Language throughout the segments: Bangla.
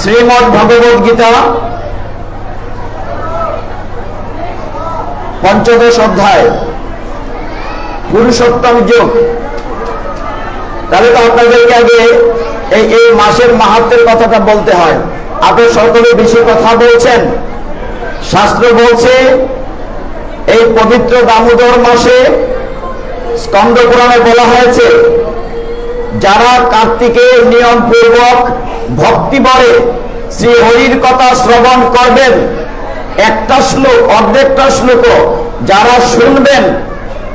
শ্রীমদ্ ভগবদ গীতা পঞ্চদশ অধ্যায় পুরুষোত্তম যোগ। তাহলে তো আপনাদেরকে আগে এই মাসের মাহাত্ম্যের কথাটা বলতে হয়। আপনি সকলে বেশি কথা বলছেন। শাস্ত্র বলছে এই পবিত্র দামোদর মাসে স্কন্দ পুরাণে বলা হয়েছে, যারা কার্তিকের নিয়ম পূর্বক ভক্তি ভরে শ্রী হরির কথা শ্রবণ করবেন, একটা শ্লোক অর্ধেকটা শ্লোক যারা শুনবেন,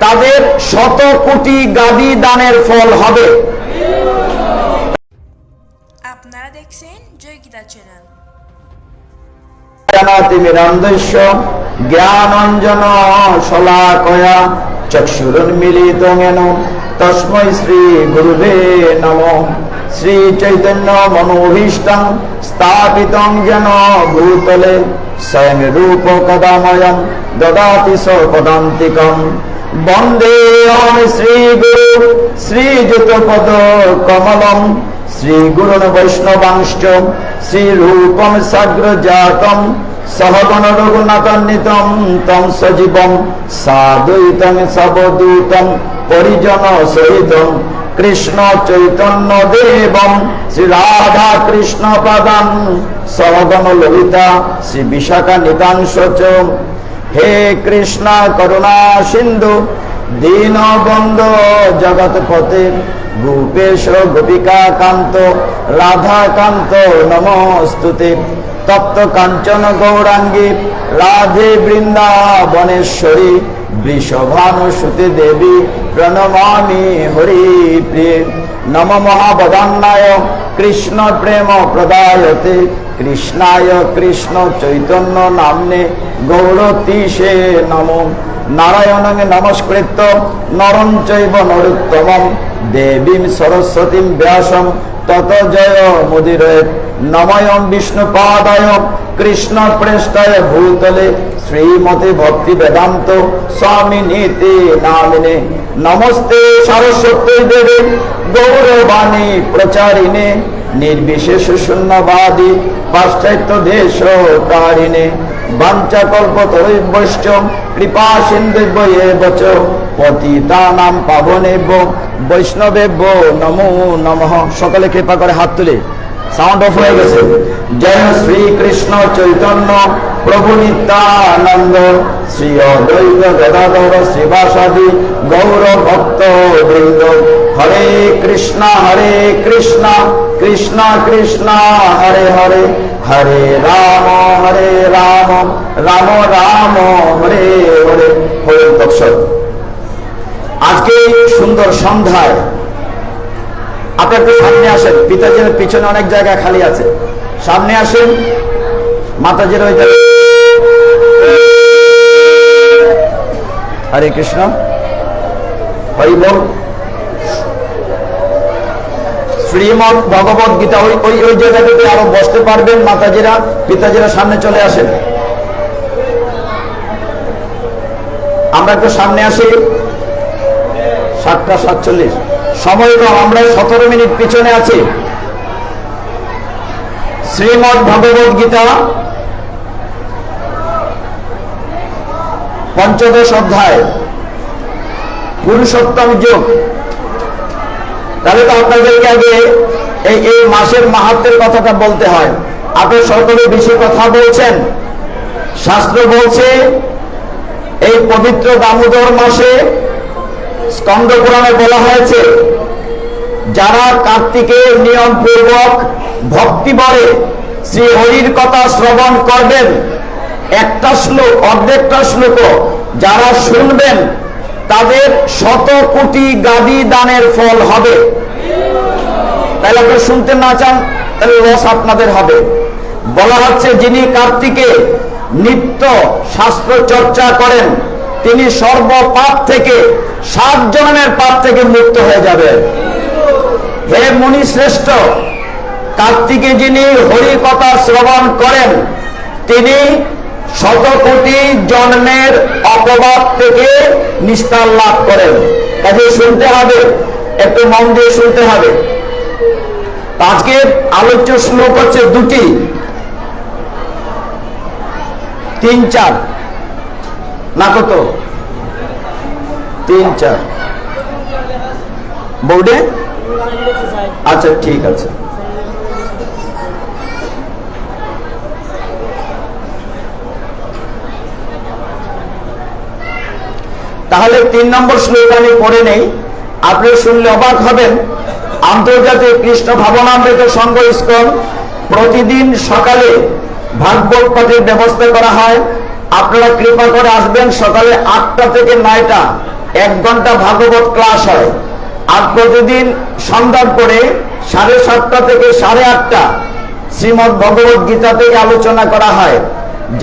তাদের 100 কোটি গাদি দানের ফল হবে। আপনারা দেখছেন জয় গীতা চ্যানেল। জ্ঞানঞ্জন শলাকয়া চক্ষুরুন্মিলিতং তস্मै শ্রী গুরুবে নমঃ। শ্রী চৈতন্য মনোভীষ্টং স্থাপিতং যেন ভূতলে স্বয়ং রূপ কদাময়ং দদাতি সপদান্তিকং। বন্দেহং শ্রী গুরু শ্রীযুত পদ কমলম শ্রী গুরুন বৈষ্ণবাংশ্চ শ্রী রূপম সাগ্রজাতম সহগণ রঘুনাথান্বিতম তং সজীবম সাদ্বৈতং সবদূতম পরিজন সহিতম কৃষ্ণ চৈতন্য দেবম শ্রী রাধা কৃষ্ণ পাদান সহগণ ললিতা শ্রী বিশাখা নিতাংশ চ। হে কৃষ্ণ করুণা সিন্ধু দীনবন্ধু জগৎপতে গোপেশ গোপিকা কান্ত রাধা কান্ত নমস্তুতে। তপ্ত কাঞ্চন গৌরাঙ্গী রাধে বৃন্দাবনেশ্বরী বৃষভানুসুতে দেবী প্রণমামি হরি প্রিয়ে। নম মহাবদান্নায় কৃষ্ণ প্রেম প্রদায়তে কৃষ্ণায় কৃষ্ণ চৈতন্য নাম্নে গৌরতীশে নমো। নারায়ণং নমস্কৃত্য নরং চৈব নরোত্তমং দেবীং সরস্বতীং ব্যাসং তত জয় মুদিরয়েৎ। নময়ং বিষ্ণুপাদায় কৃষ্ণ প্রেষ্ঠায় ভূতলে শ্রীমতি ভক্তি বেদান্ত স্বামিনীতি নামিনে। নমস্তে সরস্বতী দেবী গৌরবাণী প্রচারিণে নির্বিশেষ শূন্যবাদী পাশ্চাত্য দেশ কারিণে। বাঞ্ছাকল্পতরুভ্যশ্চ কৃপা সিন্ধুভ্যেব চ পতিতানাং পাবনেভ্যো বৈষ্ণবেভ্যো নমো নমঃ। সকলে কৃপা করে হাত তুলে, সাউন্ড অফ হয়ে গেছে। জয় শ্রী কৃষ্ণ চৈতন্য প্রভু নিত্যানন্দ শ্রী অদ্বৈত গদাধর শ্রীবাসাদি গৌর ভক্ত বৃন্দ। হরে কৃষ্ণ কৃষ্ণ কৃষ্ণ হরে হরে হরে রাম রাম রাম হরে হরে। হরে তৎসৎ। আজকে সুন্দর সন্ধ্যায় আপনি একটু সামনে আসেন। পিতাজির পিছনে অনেক জায়গা খালি আছে, সামনে আসেন। মাতাজির ওই হরে কৃষ্ণ হরি বল। শ্রীমদ্ ভগবদ গীতা ওই জায়গাটাতে আরো বসতে পারবেন মাতাজিরা, পিতাজিরা সামনে চলে আসেন। আমরা একটু সামনে আসি। 7:47 সময় কম, আমরা 17 মিনিট পিছনে আছি। শ্রীমদ্ ভগবদ গীতা পঞ্চদশ অধ্যায় পুরুষোত্তম যোগ। তাহলে তো আপনাদেরকে আগে এই মাসের মাহাত্ম্যের কথাটা বলতে হয়। আপনি সকলে বেশি কথা বলছেন। শাস্ত্র বলছে এই পবিত্র দামোদর মাসে স্কন্দ পুরাণে বলা হয়েছে, যারা কার্তিকের নিয়ম পূর্বক ভক্তি ভরে শ্রী হরির কথা শ্রবণ করবেন, একটা শ্লোক অর্ধেকটা শ্লোক যারা শুনবেন, তাদের 100 কোটি গাদি দানের ফল হবে। তাহলে আপনি শুনতে না চান, তাহলে লস আপনাদের হবে। বলা হচ্ছে যিনি কার্তিকে নিত্য শাস্ত্র চর্চা করেন, তিনি সর্বপাপ থেকে 7 জন্মের পাপ থেকে মুক্ত হয়ে যাবেন। হে মুনি শ্রেষ্ঠ, কার্তিকে যিনি হরি কথা শ্রবণ করেন, তিনি 100 কোটি জন্মের অপবাদ থেকে নিস্তার লাভ করেন। কাজে শুনতে হবে, একটু মন দিয়ে শুনতে হবে। আজকের আলোচ্য শ্লোক হচ্ছে দুটি, 3, 4 না কত, 3, 4 বোর্ডে। আচ্ছা ঠিক আছে। তাহলে 3 নম্বর শ্লোক আমি পড়ে নেই, আপনি শুনলে অবাক হবেন। আন্তর্জাতিক কৃষ্ণ ভাবনামৃত সংঘ ইসকন প্রতিদিন সকালে ভাগবত পাঠের ব্যবস্থা করা হয়। আপনারা কৃপা করে আসবেন। সকালে 8টা থেকে 9টা 1 ঘন্টা ভাগবত ক্লাস হয়। আর প্রতিদিন সন্ধ্যার পরে 7:30 থেকে 8:30 শ্রীমদ্ ভগবত গীতা থেকে আলোচনা করা হয়।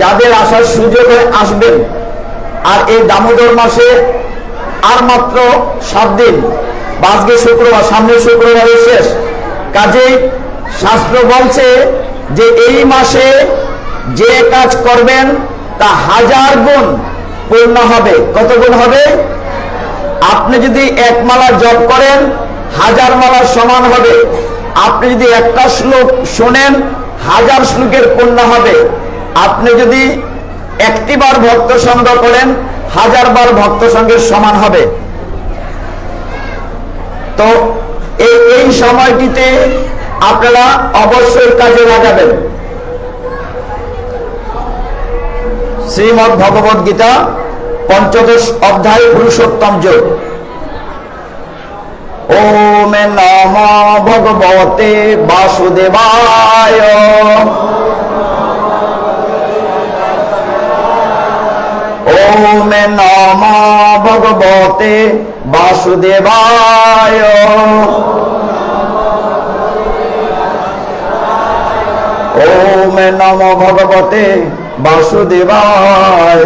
যাদের আসার সুযোগ হয় আসবেন। আর এই দামোদর মাসে আর মাত্র 7 দিন, আজকে শুক্রবার, সামনে শুক্রবারে শেষ। কাজেই শাস্ত্র বলছে যে এই মাসে যে কাজ করবেন তা 1000 গুণ পূর্ণ হবে। কত গুণ হবে? আপনি যদি 1 মালা জপ করেন 1000 মালার সমান হবে। আপনি যদি একটা শ্লোক শোনেন 1000 শ্লোকের পূর্ণ হবে। আপনি যদি 1টি বার ভক্ত সঙ্গ করেন 1000 বার ভক্ত সঙ্গের সমান হবে। তো এই সময়টিতে আপনারা অবশ্যই কাজে লাগাবেন। শ্রীমদ্ ভগবত গীতা 15ম অধ্যায় পুরুষোত্তম যোগ। ওম নমো ভগবতে বাসুদেবায়। ওম নমো ভগবতে বাসুদেবায়। ওম নমো ভগবতে বাসুদেবায়।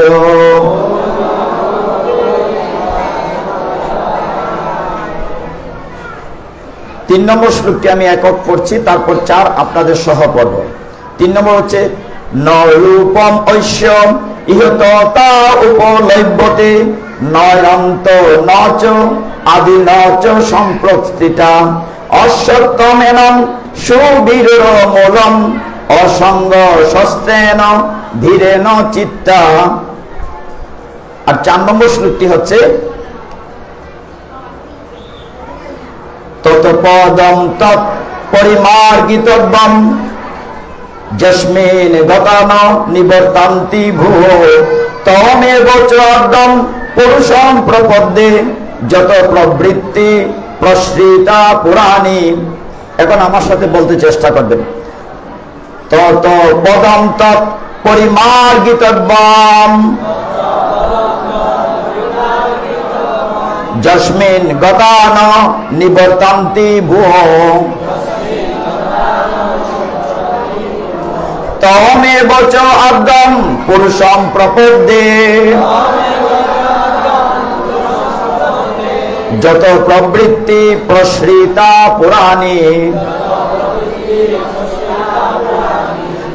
3 নম্বর শ্লোকটি আমি একক পড়ছি, তারপর 4 আপনাদের সহ পড়ব। 3 নম্বর হচ্ছে নরূপম ঐশ্বম ইহততা উপলভ্যতে নয়ন্ত নচ আদি নচ সম্প্রতিটা অশ্বত্থমেনং সুবীর মূলম অসঙ্গ শস্ত্রেণ ধীরেণ চিত্তা। আর 4 নম্বর শ্লোকটি হচ্ছে তৎপদম তৎ পরিমার্গিতব্যম যস্মিন গতান নিবর্তান্তি ভুবো তমেব চর্দম পুরুষম প্রপদ্যে যত প্রবৃত্তি প্রসৃতা পুরাণী। এখন আমার সাথে বলতে চেষ্টা করবেন। তত পদম তৎ পরিমার্গিতব্যম যস্মিন গতান নিবর্তান্তি ভুবো তমেব চ আদ্যম পুরুষম প্রপদ্যে যত প্রবৃত্তি প্রসৃতা পুরাণী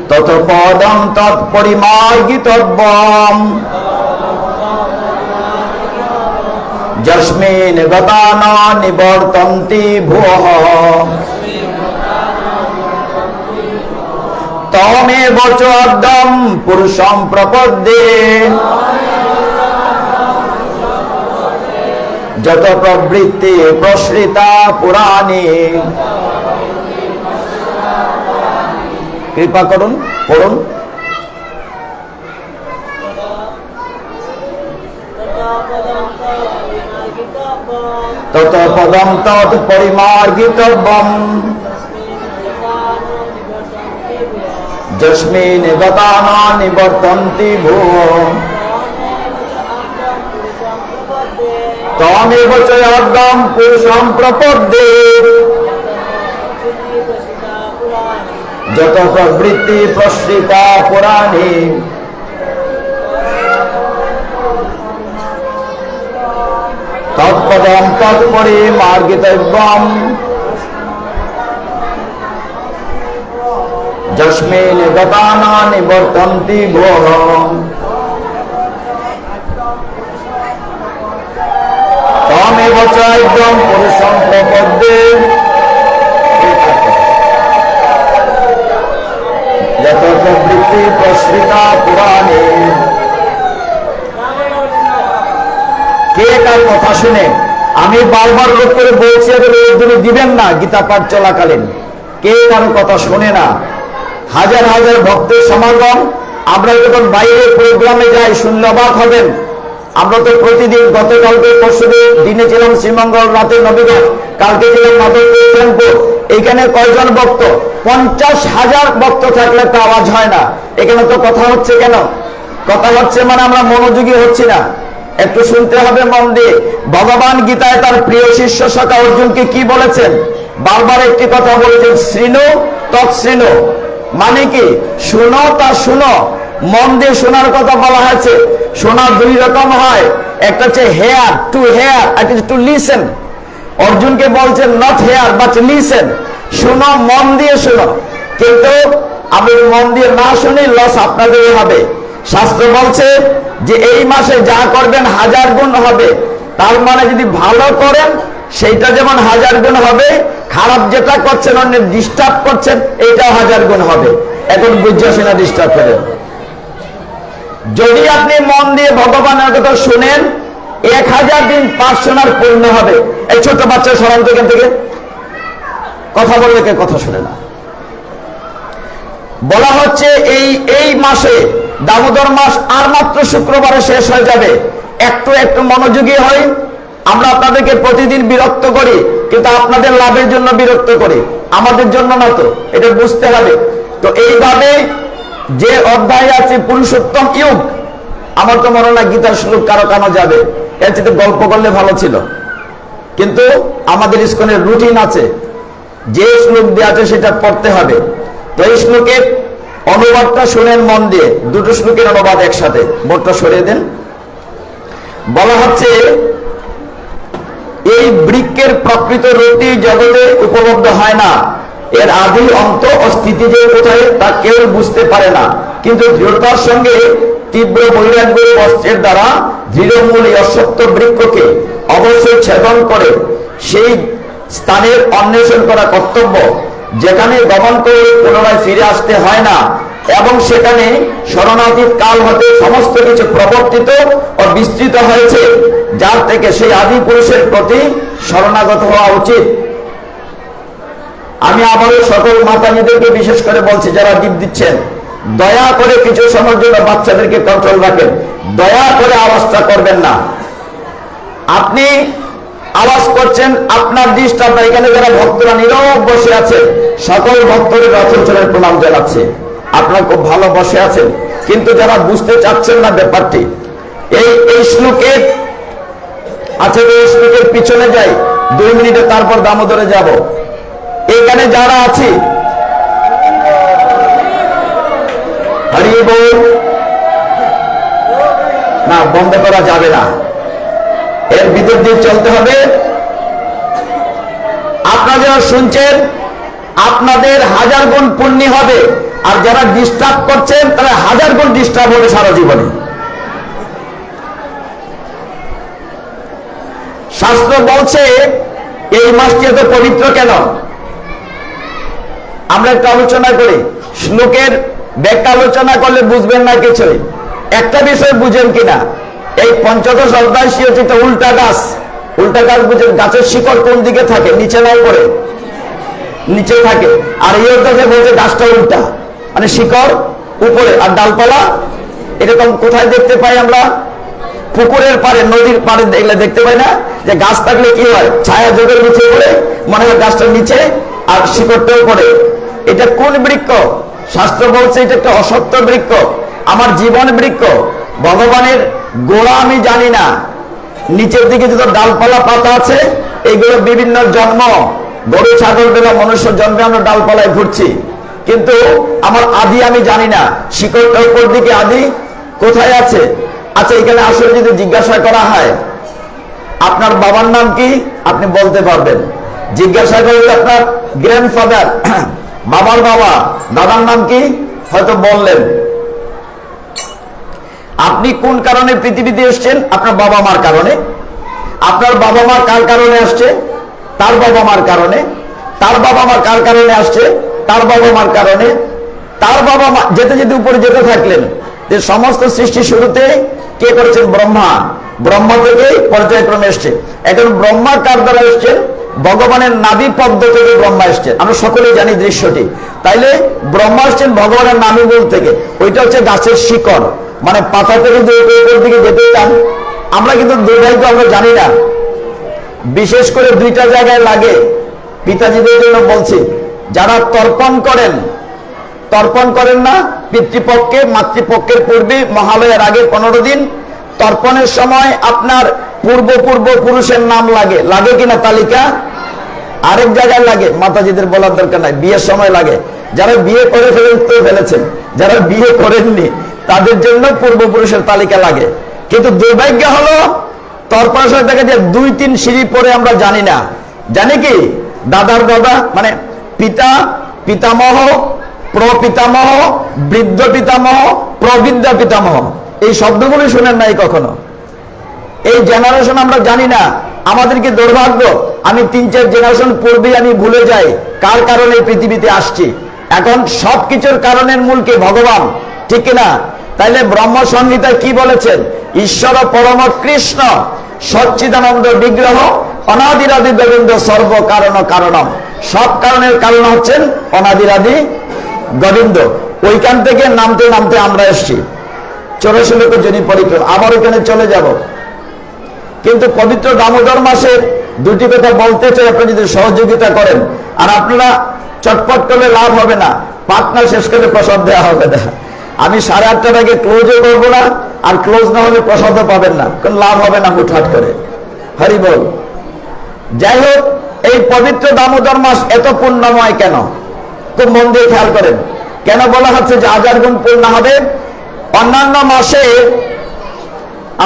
তত পদম তৎ পরিমার্গিতব্যম যস্মিন গতান নিবর্তন্তি ভুবঃ তমেব চ আদ্যম পুরুষম প্রপদ্যে যত প্রবৃত্তি প্রসৃতা পুরাণী। কৃপা করুন, পড়ুন। তত পদম তৎ পরিমার্গিতব্যম যস্মিন গতান নিবর্তন্তি ভুবো তমেব চ আদ্যম পুরুষম প্রপদ্যে যত প্রবৃত্তি প্রসৃতা পুরাণী। তৎপদম তৎপরিমার্গিতব্যম যস্মিন গতান নিবর্তন্তি ভুবঃ তমেব চ আদ্যম পুরুষম প্রপদ্যে। যত প্রবৃত্তি প্রসৃতা পুরাণে। কে কার কথা শুনে? আমি বারবার লোক করে বলছি, এগুলো দিবেন না গীতা পাঠ চলাকালীন। কে কারো কথা শোনে না? হাজার হাজার ভক্তের সমাগম। আমরা যখন বাইরে প্রোগ্রামে যাই শুনলে অবাক হবেন। আমরা তো প্রতিদিন, গতকালকে পরশুদিন দিনে ছিলাম শ্রীমঙ্গল, রাতে নবীগঞ্জ, কালকে ছিলাম মাধবপুর। এখানে কয়জন ভক্ত? 50,000 ভক্ত থাকলে তো আওয়াজ হয় না। এখানে তো কথা হচ্ছে কেন? কথা হচ্ছে মানে আমরা মনোযোগী হচ্ছি না। একটু শুনতে হবে মন দিয়ে। ভগবান গীতায় তার প্রিয় শিষ্য সখা অর্জুনকে কি বলেছেন? বারবার একটি কথা বলেছেন, শৃণু তৎশৃণু, মানে কি? শুনো তা শুনো, মন দিয়ে শোনার কথা বলা হয়েছে। শোনা দুই রকম হয়, একটা হচ্ছে হেয়ার টু হেয়ার, আর টু লিসেন। অর্জুনকে বলছেন নট হেয়ার বাট লিসেন, শুনো, মন দিয়ে শুনো। কিন্তু আমি মন দিয়ে না শুনি, লস আপনাদেরই হবে। শাস্ত্র বলছে যে এই মাসে যা করবেন 1000 গুণ হবে। তার মানে যদি ভালো করেন সেইটা যেমন 1000 গুণ হবে, খারাপ যেটা করছেন, অন্য ডিস্টার্ব করছেন, এইটাও 1000 গুণ হবে। এখন বুঝছে না ডিস্টার্ব করেন। যদি আপনি মন দিয়ে ভগবানের কথা শুনেন, 1000 দিন পাঠ শোনার পূর্ণ হবে। এই ছোট বাচ্চা সরান তো এখান থেকে, কথা বললে কে কথা শুনে না। বলা হচ্ছে এই মাসে, দামোদর মাস আর মাত্র শুক্রবারে শেষ হয়ে যাবে। একটু একটু মনোযোগী হই। আমরা আপনাদেরকে প্রতিদিন বিরক্ত করি, কিন্তু আপনাদের লাভের জন্য বিরক্ত করি, আমাদের জন্য না। তো এটা বুঝতে হবে। তো এইভাবে যে অধ্যায় আছে পুরুষোত্তম যুগ, আমার তো মনে হয় গীতার শ্লোক কারো কানো যাবে। এর চেয়ে গল্প করলে ভালো ছিল, কিন্তু আমাদের ইস্কনের রুটিন আছে, যে শ্লোক দেওয়া আছে সেটা পড়তে হবে। তো এই শ্লোকের অনুবাদটা শুনেন মন দিয়ে। দুটো শ্লোকের অনুবাদ একসাথে, বোর্ডটা সরিয়ে দেন। বলা হচ্ছে, এই বৃক্ষের প্রকৃত রূপটি জগতে উপলব্ধ হয় না। এর আদি অন্ত ও স্থিতি যে কোথায় তা কেউ বুঝতে পারে না, কিন্তু দৃঢ়তার সঙ্গে তীব্র বৈরাগ্যের বস্ত্রের দ্বারা দৃঢ়মূল অশ্বত্থ বৃক্ষকে অবশ্যই ছেদন করে সেই স্থানের অন্বেষণ করা কর্তব্য, যেখানে গমন করে পুনরায় ফিরে আসতে হয় না, এবং সেখানে শরণাতীত কাল হতে সমস্ত কিছু প্রবর্তিত ও বিস্তৃত হয়েছে, যার থেকে সেই আদি পুরুষের প্রতি শরণাগত হওয়া উচিত। আমি আবারও সকল মাতাজিদেরকে বিশেষ করে বলছি, যারা ডিপ দিচ্ছেন, দয়া করে কিছু সময়ের জন্য বাচ্চাদেরকে কন্ট্রোল রাখেন। দয়া করে আওয়াজটা করবেন না। আপনি আওয়াজ করছেন, আপনার ডিস্টার্ব। এখানে যারা ভক্তরা নীরব বসে আছে, সকল ভক্তদের রথচরণের প্রণাম জানাচ্ছে। আপনারা খুব ভালো বসে আছেন, কিন্তু যারা বুঝতে চাচ্ছেন না ব্যাপারটি, এই শ্লোকের আচ্ছা, এই শ্লোকের পিছনে যাই 2 মিনিটে, তারপর দামোদরে যাব। এখানে যারা আছি, হরি বল না, বন্ধ করা যাবে না, এর ভিতর দিয়ে চলতে হবে। আপনারা যারা শুনছেন, আপনাদের 1000 গুণ পুণ্য হবে, আর যারা ডিস্টার্ব করছেন তারা 1000 গুণ ডিস্টার্ব হবে সারা জীবনে। শাস্ত্র বলছে এই মাসটি এত পবিত্র কেন? আমরা একটু আলোচনা করি। শ্লোকের ব্যাখ্যা আলোচনা করলে বুঝবেন না কিছুই। একটা বিষয় বুঝেন কিনা, এই পঞ্চদশ অধ্যায় হচ্ছে একটা উল্টা গাছ। উল্টা গাছ বুঝেন? গাছের শিকড় কোন দিকে থাকে? নিচে না উপরে? নিচে থাকে। আর এই অধ্যায়ে বলছে গাছটা উল্টা, মানে শিকড় উপরে আর ডালপালা এরকম। কোথায় দেখতে পাই আমরা? পুকুরের পাড়ে, নদীর পাড়ে দেখলে দেখতে পাই না যে গাছ থাকলে কি হয়? ছায়া যোগের নিচে পড়ে, মনে হয় গাছটার নিচে আর শিকড়টাও পড়ে। এটা কোন বৃক্ষ? শাস্ত্র বলছে এটা একটা অসত্য বৃক্ষ, আমার জীবন বৃক্ষ। ভগবানের গোড়া আমি জানি না, নিচের দিকে যত ডালপালা পাতা আছে এগুলো বিভিন্ন জন্ম, গরু ছাগল বেলা মনুষ্য জন্মে আমরা ডালপালায় ঘুরছি, কিন্তু আমার আদি আমি জানি না। শিকড়টা উপর দিকে, আদি কোথায় আছে? আচ্ছা, এখানে আসলে যদি জিজ্ঞাসা করা হয় আপনার বাবার নাম কি, আপনি বলতে পারবেন। জিজ্ঞাসা করলে আপনার গ্র্যান্ডফাদার, বাবার বাবা, দাদার নাম কি, হয়তো বললেন। আপনি কোন কারণে পৃথিবীতে এসছেন? আপনার বাবা মার কারণে। আপনার বাবা মা কার কারণে আসছে? তার বাবা মার কারণে। তার বাবা মা কার কারণে আসছে? তার বাবা মার কারণে। তার বাবা মা যেতে যেতে উপরে যেতে থাকলেন যে সমস্ত সৃষ্টি শুরুতে কে করেছেন? ব্রহ্মা। ব্রহ্মা থেকে পর্যায়ক্রমে এসছে। এখন ব্রহ্মা কার দ্বারা এসছেন? ভগবানের নাভি পদ্ম থেকে ব্রহ্মা এসছেন। আমরা সকলেই জানি দৃশ্যটি। তাইলে ব্রহ্মা এসছেন ভগবানের নাভি মূল থেকে। ওইটা হচ্ছে গাছের শিকড়, মানে পাতা থেকে যে উপর দিকে যেতে চান। আমরা কিন্তু দুর্ভাগ্য আমরা জানি না। বিশেষ করে দুইটা জায়গায় লাগে, পিতাজিদের জন্য বলছি, যারা তর্পণ করেন না পিতৃপক্ষে, মাতৃপক্ষের পূর্বে মহালয়ের আগে 15 দিন তর্পণের সময় আপনার পূর্ব পুরুষের নাম লাগে কিনা তালিকা? আরেক জায়গায় লাগে, মাতাজিদের বলার দরকার নাই, বিয়ের সময় লাগে। যারা বিয়ে করে ফেলেছেন, যারা বিয়ে করেননি তাদের জন্য পূর্বপুরুষের তালিকা লাগে। কিন্তু দুর্ভাগ্য হলো তর্পণের সময় দেখা যায় 2-3 সিঁড়ি পরে আমরা জানি না। জানি কি? দাদার দাদা মানে পিতা, পিতামহ, প্রপিতামহ, বৃদ্ধ পিতামহ, প্রবৃদ্ধা পিতামহ, এই শব্দগুলি শুনেন নাই কখনো? এই জেনারেশন আমরা জানি না। আমাদের কি দুর্ভাগ্য, আমি 3-4 জেনারেশন পূর্বে আমি ভুলে যাই কার কারণে পৃথিবীতে আসছি। এখন সবকিছুর কারণের মূল কে? ভগবান, ঠিক কিনা? তাইলে ব্রহ্ম সংহিতায় কি বলেছেন? ঈশ্বর পরম কৃষ্ণ সচ্চিদানন্দ বিগ্রহ অনাদিরাদি গোবিন্দ সর্ব কারণ কারণম। সব কারণের কারণ হচ্ছেন অনাদিরাদি গোবিন্দ। ওইখান থেকে নামতে নামতে আমরা এসছি 84 লক্ষ জনি পরিক্রমা, আবার ওখানে চলে যাব। কিন্তু পবিত্র দামোদর মাসের 2টি কথা বলতে চাই, আপনি যদি সহযোগিতা করেন। আর আপনারা চটপট করলে লাভ হবে না, পাটনা শেষ করে প্রসাদ দেওয়া হবে না। আমি 8:30টার আগে ক্লোজও করবো না, আর ক্লোজ না হলে প্রসাদও পাবেন না, কারণ লাভ হবে না হুটহাট করে। হরি বল। যাই হোক, এই পবিত্র দামোদর মাস এত পুণ্যময় কেন? খুব মন দিয়ে খেয়াল করেন। কেন বলা হচ্ছে যে 1000 গুণ পূর্ণ হবে? অন্যান্য মাসে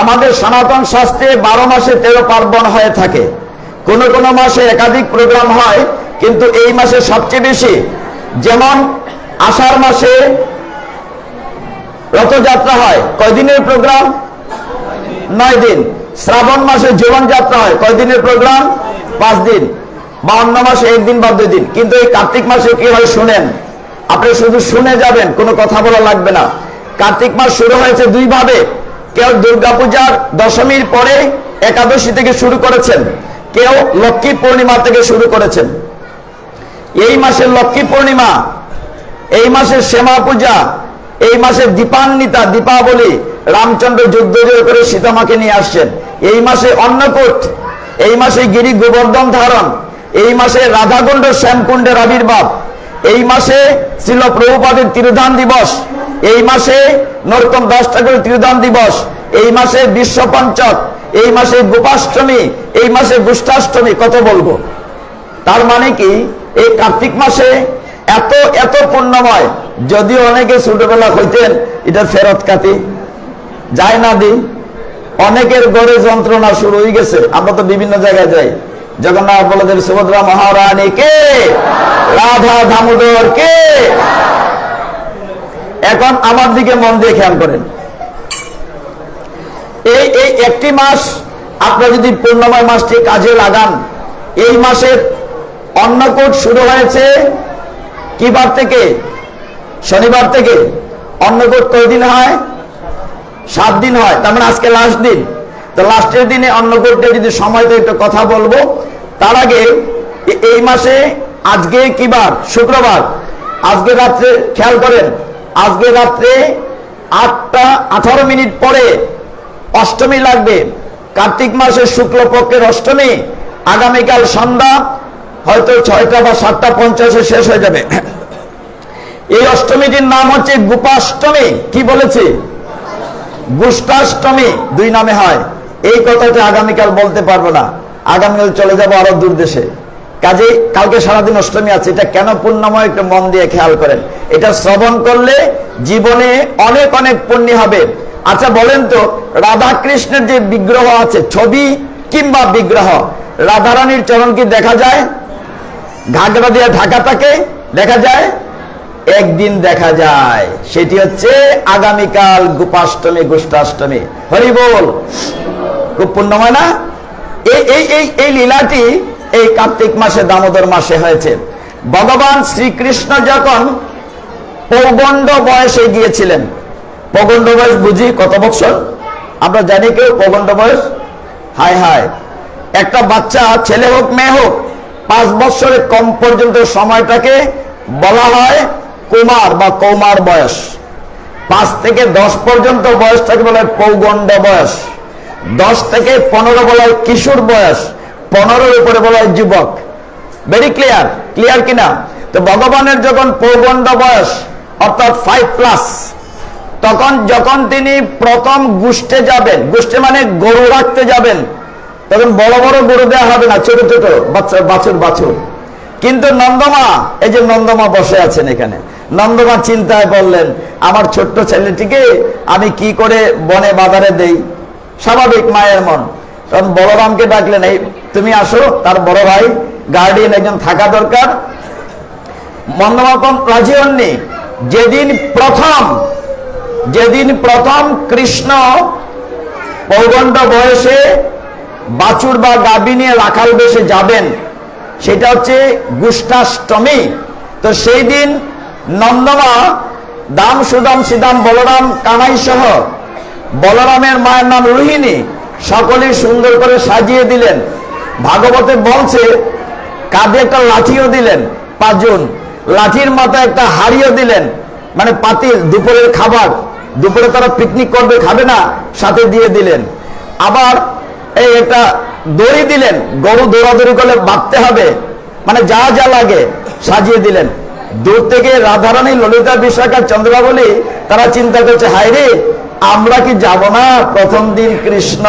আমাদের সনাতন শাস্ত্রে 12 মাসে 13 পার্বণ হয়ে থাকে, কোন কোন মাসে একাধিক প্রোগ্রাম হয়, কিন্তু এই মাসে সবচেয়ে বেশি। যেমন আষাঢ় মাসে রথযাত্রা হয়, কয়দিনের প্রোগ্রাম? 9 দিন। শ্রাবণ মাসে জীবন যাত্রা হয়, কয়দিনের প্রোগ্রাম? 5 দিন। বা অন্য মাসে 1 দিন বা 2 দিন। কিন্তু এই কার্তিক মাসে কি হয় শুনেন, আপনি শুধু শুনে যাবেন, কোনো কথা বলা লাগবে না। কার্তিক মাস শুরু হয়েছে 2 ভাবে। কেউ দুর্গাপূজার দশমীর পরে একাদশী থেকে শুরু করেছেন, কেউ লক্ষ্মী পূর্ণিমা থেকে শুরু করেছেন। এই মাসে লক্ষ্মী পূর্ণিমা, এই মাসে শ্যামা পূজা, এই মাসে দীপান্বিতা দীপাবলি, রামচন্দ্র যুদ্ধ করে সীতামাকে নিয়ে আসছেন। এই মাসে অন্নকূট, এই মাসে গিরি গোবর্ধন ধারণ, এই মাসে রাধাকুণ্ড শ্যামকুণ্ডের আবির্ভাব, এই মাসে শ্রীল প্রভুপাদের তিরোধান দিবস, এই মাসে নরোত্তম দাস ঠাকুরের তিরোধান দিবস, এই মাসে বিশ্ব পঞ্চক, এই মাসে গোপাষ্টমী, এই মাসে গুষ্ঠাষ্টমী। কত বলবো? তার মানে কি এই কার্তিক মাসে এত এত পুণ্যময়। যদিও অনেকে ছোটবেলা হইতেন এটা ফেরত কাটি যায় না দি, অনেকের গড়ে যন্ত্রণা শুরু হয়ে গেছে। আমরা তো বিভিন্ন জায়গায় যাই, জগন্নাথ বলদেব সুভদ্রা মহারানী কে, রাধা দামোদর কে। এখন আমার দিকে মন দিয়ে খেয়াল করেন। এই একটি মাস আপনারা যদি পূর্ণময় মাসটি কাজে লাগান, এই মাসের অন্নকূট শুরু হয়েছে কি বার থেকে? শনিবার থেকে। অন্নকূট কয়দিন হয়? 7 দিন হয়। তার মানে আজকে লাস্ট দিন। তো লাস্টের দিনে অন্নকূটে যদি সময় তো একটু কথা বলবো। তার আগে এই মাসে আজকে কি বার? শুক্রবার। আজকে রাত্রে খেয়াল করেন, আজকে রাত্রে 8:18 পরে অষ্টমী লাগবে। কার্তিক মাসের শুক্লপক্ষের অষ্টমী। আগামীকাল সন্ধ্যা হয়তো 6টা বা 7:50 শেষ হয়ে যাবে। এই অষ্টমীটির নাম হচ্ছে গোপাষ্টমী। কি বলেছি? গুষ্ঠাষ্টমী 2 নামে হয়। এই কথাটা আগামীকাল বলতে পারবো না, আগামীকাল চলে যাবো আরো দূর দেশে। কাজে কালকে সারাদিন অষ্টমী আছে। এটা কেন পুণ্যময় একটু মন দিয়ে খেয়াল করেন। এটা শ্রবণ করলে জীবনে অনেক অনেক পুণ্য হবে। আচ্ছা বলেন তো, রাধা কৃষ্ণের যে বিগ্রহ আছে, ছবি কিংবা বিগ্রহ, রাধারানীর চরণ কি দেখা যায়? ঘাগরা দিয়ে ঢাকা থাকে, দেখা যায়? একদিন দেখা যায়, সেটি হচ্ছে আগামীকাল গোপাষ্টমী, গুষ্ঠাষ্টমী। হরি বল। খুব পুণ্যময় না? এই লীলাটি এই কার্তিক মাসে দামোদর মাসে হয়েছে। ভগবান শ্রীকৃষ্ণ যখন পৌগণ্ড বয়সে গিয়েছিলেন। পৌগণ্ড বয়স বুঝি কত বছর? আমরা জানি কেউ পৌগণ্ড বয়স? হায় হায়, একটা বাচ্চা ছেলে হোক মেয়ে হোক 5 বছরের কম পর্যন্ত সময়টাকে বলা হয় কুমার বা কৌমার বয়স। 5 থেকে 10 পর্যন্ত বয়সটাকে বলা হয় পৌগণ্ড বয়স। 10 থেকে 15 বলা হয় কিশোর বয়স। 15-এর উপরে বলা হয় যুবক। Very clear? ক্লিয়ার কিনা? তো ভগবানের যখন পৌগণ্ড বয়স অর্থাৎ 5+, তখন যখন তিনি প্রথম গোষ্ঠে যাবেন, গোষ্ঠে মানে গরু রাখতে যাবেন, তখন বড় বড় গরু দেওয়া হবে না, ছোট ছোট বাছুর। কিন্তু নন্দমা, এই যে নন্দমা বসে আছেন এখানে, নন্দমা চিন্তায় বললেন, আমার ছোট্ট ছেলেটিকে আমি কি করে বনে বাজারে দেই। স্বাভাবিক মায়ের মন। তখন বলরামকে ডাকলেন, এই তুমি আসো, তার বড় ভাই গার্ডিয়ান একজন থাকা দরকার। নন্দমা রাজি হননি। যেদিন প্রথম কৃষ্ণ পৌগণ্ড বয়সে বাছুর বা গাভী নিয়ে রাখাল বেশে যাবেন, সেটা হচ্ছে গুষ্ঠাষ্টমী। তো সেই দিন নন্দমা দাম সুদাম সিদাম বলরাম কানাই সহ, বলরামের মায়ের নাম রোহিণী, সকলেই সুন্দর করে সাজিয়ে দিলেন। ভাগবতে বলছে কাঁধে একটা লাঠিও দিলেন, 5 জন, লাঠির মাথায় একটা হাড়িও দিলেন, মানে পাতিল, দুপুরের খাবার, দুপুরে তারা পিকনিক করবে, খাবে না, সাথে দিয়ে দিলেন। আবার এই একটা দড়ি দিলেন, গরু দৌড়াদৌড়ি করলে বাঁধতে হবে, মানে যা যা লাগে সাজিয়ে দিলেন। দূর থেকে রাধারানী, ললিতা, বিশাখা, চন্দ্রাবলী তারা চিন্তা করছে, হায় রে, আমরা কি যাব না? প্রথম দিন কৃষ্ণ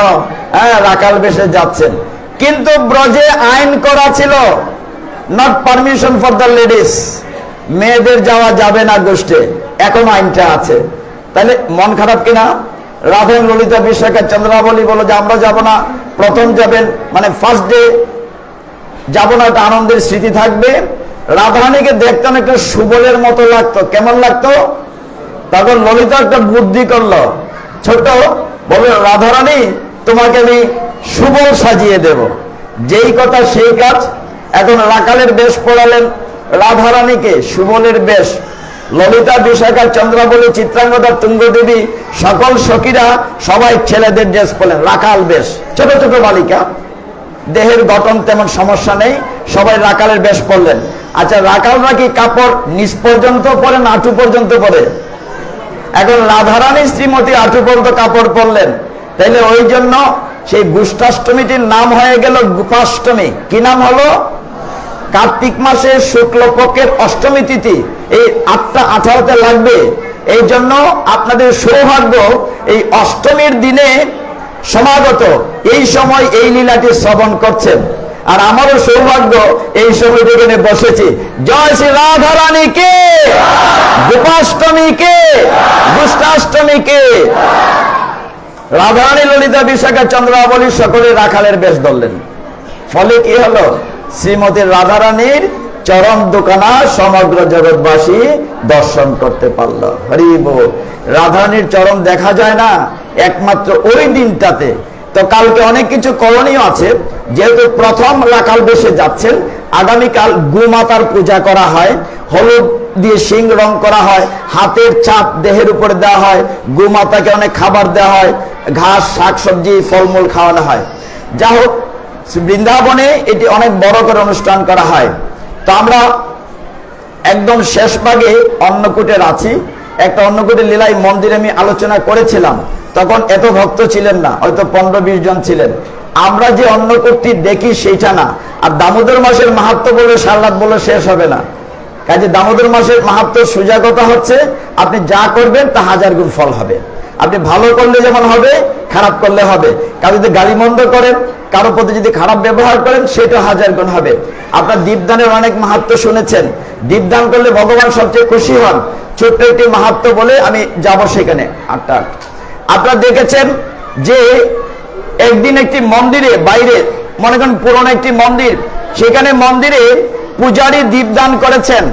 রাখাল বেশে যাচ্ছেন। কিন্তু ব্রজে আইন করা ছিল, not permission for the ladies, মেয়েদের যাওয়া যাবে না গোষ্ঠে, এখন আইনটা আছে। তাহলে মন খারাপ কিনা? রাধা, ললিতা, বিশাখা, চন্দ্রাবলী বলো যে আমরা যাব না, প্রথম যাবেন, মানে ফার্স্ট ডে যাব না, একটা আনন্দের স্মৃতি থাকবে। রাধারানীকে দেখতে অনেকটা সুবলের মতো লাগতো। কেমন লাগতো? তখন ললিতা একটা বুদ্ধি করলো, ছোট, বলে রাধারানী তোমাকে আমি সুবল সাজিয়ে দেব। যেই কথা সেই কাজ। এখন রাখালের বেশ পড়ালেন রাধারানীকে, সুবলের বেশ। ললিতা, বিশাখা, চন্দ্রাবলী, চিত্রাঙ্গদা, তুঙ্গদেবী, সকল সখীরা সবাই ছেলেদের ড্রেস পরলেন, রাখাল বেশ। ছোট ছোট বালিকা, দেহের গঠন তেমন সমস্যা নেই, সবাই রাখালের বেশ পরলেন। আচ্ছা, রাখালরা কি কাপড় নিচ পর্যন্ত পরে না হাঁটু পর্যন্ত পরে? এখন রাধারানী শ্রীমতী হাঁটু পর্যন্ত কাপড় পরলেন। তাইলে ওই জন্য সেই গুষ্ঠাষ্টমীটির নাম হয়ে গেল গোপাষ্টমী। কি নাম হলো? কার্তিক মাসের শুক্লপক্ষের অষ্টমী তিথি, এই 8টা 18তে লাগবে। এই জন্য আপনাদের সৌভাগ্য এই অষ্টমীর দিনে সমাগত, এই সময় এই লীলাটি শ্রবণ করছেন। আর আমারও সৌভাগ্য এই সময় এখানে বসেছি। জয় শ্রী রাধারানী কে, গোপাষ্টমী কে, গুষ্ঠাষ্টমী কে। রাধারানী, ললিতা, বিশাখা, চন্দ্রাবলী সকলে রাখালের বেশ ধরলেন। ফলে কি হলো? শ্রীমতী রাধারানীর চরণ দোকানা সমগ্র জগৎবাসী দর্শন করতে পারল। হরি বল। রাধারানীর চরণ দেখা যায় না একমাত্র ওই দিনটাতে। তো কালকে অনেক কিছু করণীয় আছে। যেহেতু প্রথম রাখাল বেশে যাচ্ছেন, আগামীকাল গোমাতার পূজা করা হয়, হলুদ দিয়ে শিং রং করা হয়, হাতের ছাপ দেহের উপরে দেওয়া হয়, গোমাতাকে অনেক খাবার দেওয়া হয়, ঘাস, শাকসবজি, ফলমূল খাওয়ানো হয়। যা হোক, বৃন্দাবনে এটি অনেক বড় করে অনুষ্ঠান করা হয়। তো আমরা একদম শেষ ভাগে অন্নকূটের আছি। একটা অন্নকূটের লীলায় মন্দিরে আমি আলোচনা করেছিলাম, তখন এত ভক্ত ছিলেন না, হয়তো 15-20 জন ছিলেন। আমরা যে অন্নকূটটি দেখি সেইটা না। আর দামোদর মাসের মাহাত্ম্য বলে সারারাত বলে শেষ হবে না। কাজে দামোদর মাসের মাহাত্ম্য সোজা কথা হচ্ছে, আপনি যা করবেন তা 1000 গুণ ফল হবে। আপনি ভালো করলে যেমন হবে, খারাপ করলে হবে। কারো যদি গাড়ি মন্দ করেন, কারো প্রতি যদি খারাপ ব্যবহার করেন, সেটা 1000 গুণ হবে। আপনার দীপদানের অনেক মাহাত্ম্য শুনেছেন। দীপদান করলে ভগবান সবচেয়ে খুশি হন। ছোট্ট একটি মাহাত্ম্য বলে আমি যাব সেখানে। আপনারা দেখেছেন যে একদিন একটি মন্দিরে, বাইরে মনে করেন পুরনো একটি মন্দির, সেখানে মন্দিরে পূজারী দীপদান করেছেন।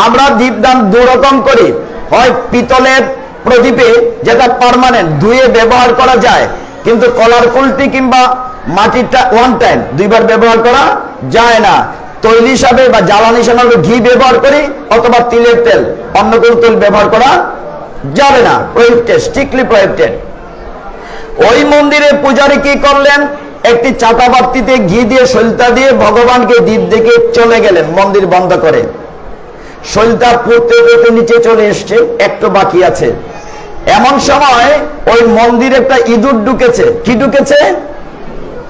আমরা দীপদান 2 রকম করি, হয় পিতলের প্রদীপে, যেটা পার্মানেন্ট ধুয়ে ব্যবহার করা যায়, কিন্তু কলার কুলটি কিংবা মাটিরটা 1 টাইম 2 বার ব্যবহার করা যায় না। তৈল হিসাবে বা জ্বালানি হিসাবে ঘি ব্যবহার করি অথবা তিলের তেল, অন্য কোনো তেল ব্যবহার করা যাবে না, প্রহিবিটেড, স্ট্রিক্টলি প্রহিবিটেড। ওই মন্দিরে পূজারী কি করলেন, একটি চাতাবাতিতে ঘি দিয়ে সলিতা দিয়ে ভগবানকে দীপ দেখে চলে গেলেন মন্দির বন্ধ করে। সলিতা পড়তে পড়তে নিচে চলে এসছে, একটু বাকি আছে। এমন সময় ওই মন্দিরে একটা ইঁদুর ঢুকেছে। কি ঢুকেছে?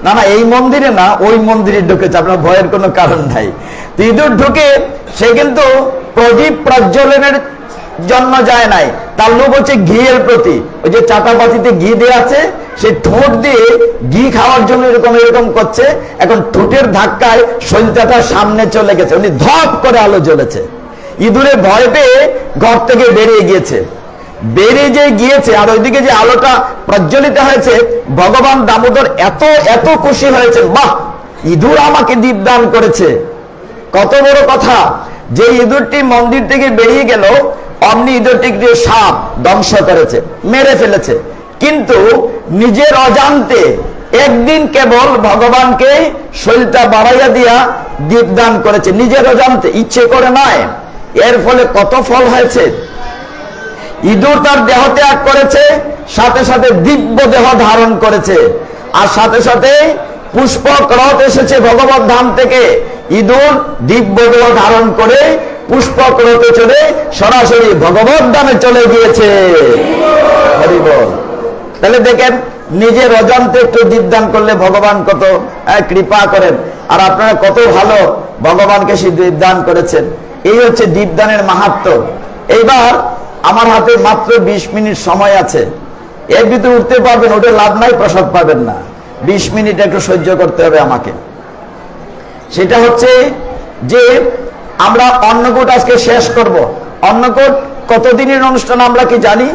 না না, এই মন্দিরে না, ওই মন্দিরে ঢুকেছে, আপনার ভয়ের কোনো কারণ নাই। ইঁদুর ঢুকে সে কিন্তু প্রদীপ প্রজ্বলনের জন্য যায় নাই, তার লোভ হচ্ছে ঘিয়ের প্রতি। ওই যে চাটাপাতিতে ঘি দেওয়া আছে, সে ঠোঁট দিয়ে ঘি খাওয়ার জন্য এরকম এরকম করছে। এখন ঠোঁটের ধাক্কায় সলিতাটা সামনে চলে গেছে, উনি ধপ করে আলো জ্বলেছে। ইঁদুরে ভয় পেয়ে ঘর থেকে বেরিয়ে গিয়েছে। বেরিয়ে যে গিয়েছে আর ওইদিকে যে আলোটা প্রজ্বলিত হয়েছে, ভগবান দামোদর এত এত খুশি হয়েছেন, বাহ, ইঁদুর আমাকে দীপদান করেছে। কত বড় কথা! যে ইঁদুরটি মন্দির থেকে বেরিয়ে গেল, অমনি ইঁদুরটিকে সাপ ধ্বংস করেছে, মেরে ফেলেছে। কিন্তু নিজের অজান্তে একদিন কেবল ভগবানকে শরীরটা বাড়াইয়া দিয়া দীপদান করেছে, নিজের অজান্তে, ইচ্ছে করে নয়। এর ফলে কত ফল হয়েছে। ইঁদুর তার দেহ ত্যাগ করেছে, সাথে সাথে দিব্য দেহ ধারণ করেছে, আর সাথে সাথে পুষ্পক রথ এসেছে ভগবত ধাম থেকে। ইঁদুর দিব্য দেহ ধারণ করে পুষ্পক রথে চলে সরাসরি ভগবত ধামে চলে গিয়েছে। হরি বল। তাহলে দেখেন, নিজের অজান্তে একটু দীপদান করলে ভগবান কত কৃপা করেন। আর আপনারা কত ভালো ভগবানকে সে দীপদান করেছেন। এই হচ্ছে দীপদানের মাহাত্ম্য। এইবার আমার হাতে মাত্র 20 মিনিট সময় আছে, এর ভিতরে উঠতে পারবেন, ওটা লাভ নাই, প্রসাদ পাবেন না। 20 মিনিট একটু সহ্য করতে হবে আমাকে। সেটা হচ্ছে যে আমরা অন্নকূট আজকে শেষ করব। অন্নকূট কতদিনের অনুষ্ঠান আমরা কি জানি?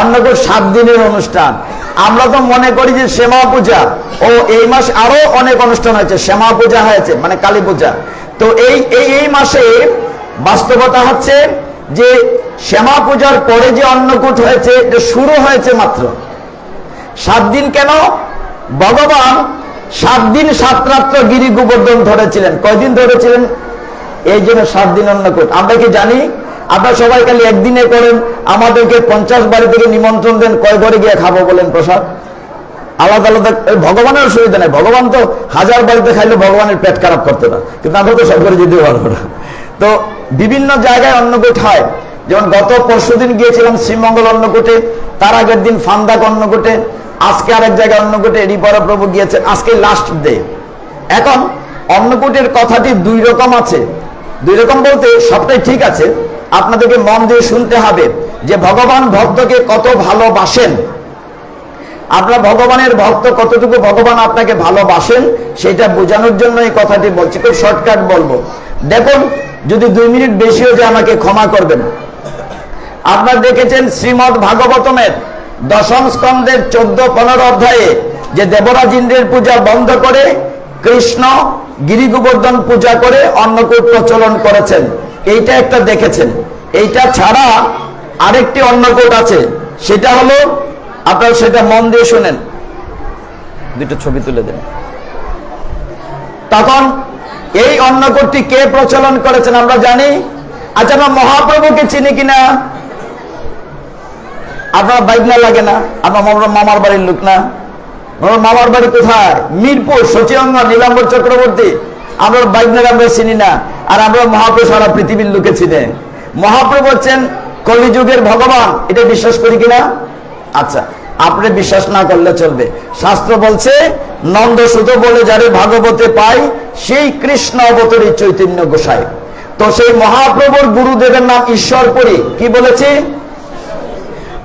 অন্নকূট 7 দিনের অনুষ্ঠান। আমরা তো মনে করি যে শ্যামা পূজা, ও এই মাস আরো অনেক অনুষ্ঠান হয়েছে, শ্যামা পূজা হয়েছে মানে কালী পূজা। তো এই মাসে বাস্তবতা হচ্ছে যে শ্যামা পূজার পরে যে অন্নকূট হয়েছে, এটা শুরু হয়েছে মাত্র। 7 দিন কেন? ভগবান 7 দিন 7 রাত্র গিরি গোবর্ধন ধরেছিলেন। কয়দিন ধরেছিলেন? এই জন্য 7 দিন অন্নকূট। আমরা কি জানি? আপনারা সবাই খালি একদিনে করেন, আমাদেরকে 50 বাড়ি থেকে নিমন্ত্রণ দেন, কয় ঘরে গিয়ে খাবো বলেন প্রসাদ? আলাদা আলাদা। ভগবানের অসুবিধা নেই, ভগবান তো 1000 বাড়িতে খাইলে ভগবানের পেট খারাপ করতে না, কিন্তু আমরা তো সব করে যেতে পারবো না। তো বিভিন্ন জায়গায় অন্নকূট হয়। যেমন গত পরশুদিন গিয়েছিলাম শ্রীমঙ্গল অন্নকূটে, তার আগের দিন ফান্দাক অন্নকূটে, আজকে আরেক জায়গায় অন্নকূটে রিপারা প্রভু গিয়েছেন, আজকে লাস্ট ডে। এখন অন্নকূটের কথাটি 2 রকম আছে। 2 রকম বলতে সবটাই ঠিক আছে, আপনাদেরকে মন দিয়ে শুনতে হবে যে ভগবান ভক্তকে কত ভালোবাসেন। আপনার ভগবানের ভক্ত কতটুকু ভগবান আপনাকে ভালোবাসেন সেটা বোঝানোর জন্য এই কথাটি বলছি, খুব শর্টকাট বলবো। দেখুন, যদি 2 মিনিট বেশি হয়ে যায় আমাকে ক্ষমা করবেন। আপনারা দেখেছেন শ্রীমদ্ ভাগবতমের 10ম স্কন্ধের 14-15 অধ্যায়ে যে দেবরাজ ইন্দ্রের পূজা বন্ধ করে কৃষ্ণ গিরি গোবর্ধন পূজা করে অন্নকূট প্রচলন করেছেন, এইটা একটা দেখেছেন। এইটা ছাড়া আরেকটি অন্নকূট আছে, সেটা হলো, আপনারা সেটা মন দিয়ে শুনেন, 2টা ছবি তুলে দেন। তখন এই অন্নকূটটি কে প্রচলন করেছেন আমরা জানি। আচ্ছা, আমরা মহাপ্রভুকে চিনি কিনা? আপনার বাইক না লাগে না? আপনার মামার বাড়ির লোক না? মামার বাড়ি কোথায়? মিরপুর, সচিবাঙ্গ, নীলাম্বর চক্রবর্তী। আমরা বাইক না, আমরা চিনি না। আর আমরা মহাপ্রভু সারা পৃথিবীর লোকে চিনে। মহাপ্রভু হচ্ছেন কলিযুগের ভগবান, এটা বিশ্বাস করি কিনা? আচ্ছা, আপনি বিশ্বাস না করলে চলবে। শাস্ত্র বলছে, নন্দসুত বলে যারে ভাগবতে পাই, সেই কৃষ্ণ অবতরী চৈতন্য গোসাই। তো সেই মহাপ্রভুর গুরুদেবের নাম ঈশ্বরপুরী, কি বলেছে?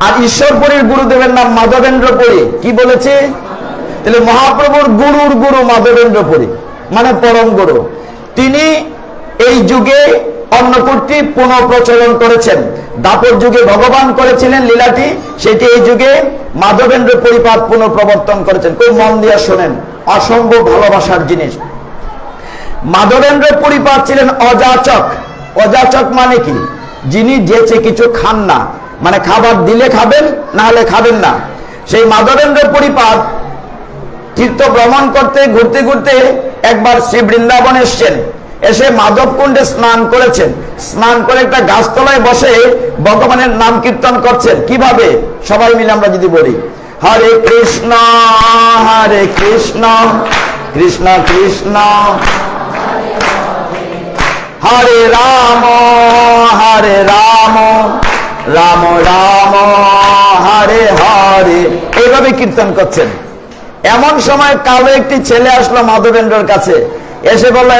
আর ঈশ্বরপুরীর গুরুদেবের নাম মাধবেন্দ্রপুরী, কি বলেছে? তাহলে মহাপ্রভুর গুরুর গুরু মাধবেন্দ্রপুরী মানে পরম গুরু। তিনি এই যুগে অন্নকূটটি পুনঃ প্রচলন করেছেন। দাপর যুগে ভগবান করেছিলেন লীলাটি, সেটি এই যুগে মাধবেন্দ্র পরিপাত পুনঃ প্রবর্তন করেছেন। খুব মন দিয়ে শোনেন, অসম্ভব ভালোবাসার জিনিস। মাধবেন্দ্র পরিপাত ছিলেন অযাচক। অযাচক মানে কি? যিনি যেচে কিছু খান না, মানে খাবার দিলে খাবেন, না হলে খাবেন না। সেই মাধবেন্দ্র পরিপাত তীর্থ ভ্রমণ করতে ঘুরতে ঘুরতে একবার শ্রী বৃন্দাবন এসছেন, এসে মাধব কুণ্ডে স্নান করেছেন, স্নান করে একটা গাছতলায় বসে ভগবানের নাম কীর্তন করছেন। কিভাবে? সবাই মিলে আমরা যদি বলি, হরে কৃষ্ণ কৃষ্ণ কৃষ্ণ হরে রাম রাম রাম হরে হরে, এইভাবে কীর্তন করছেন। এমন সময় কালো একটি ছেলে আসলো মাধবেন্দ্রর কাছে, এসে বলল,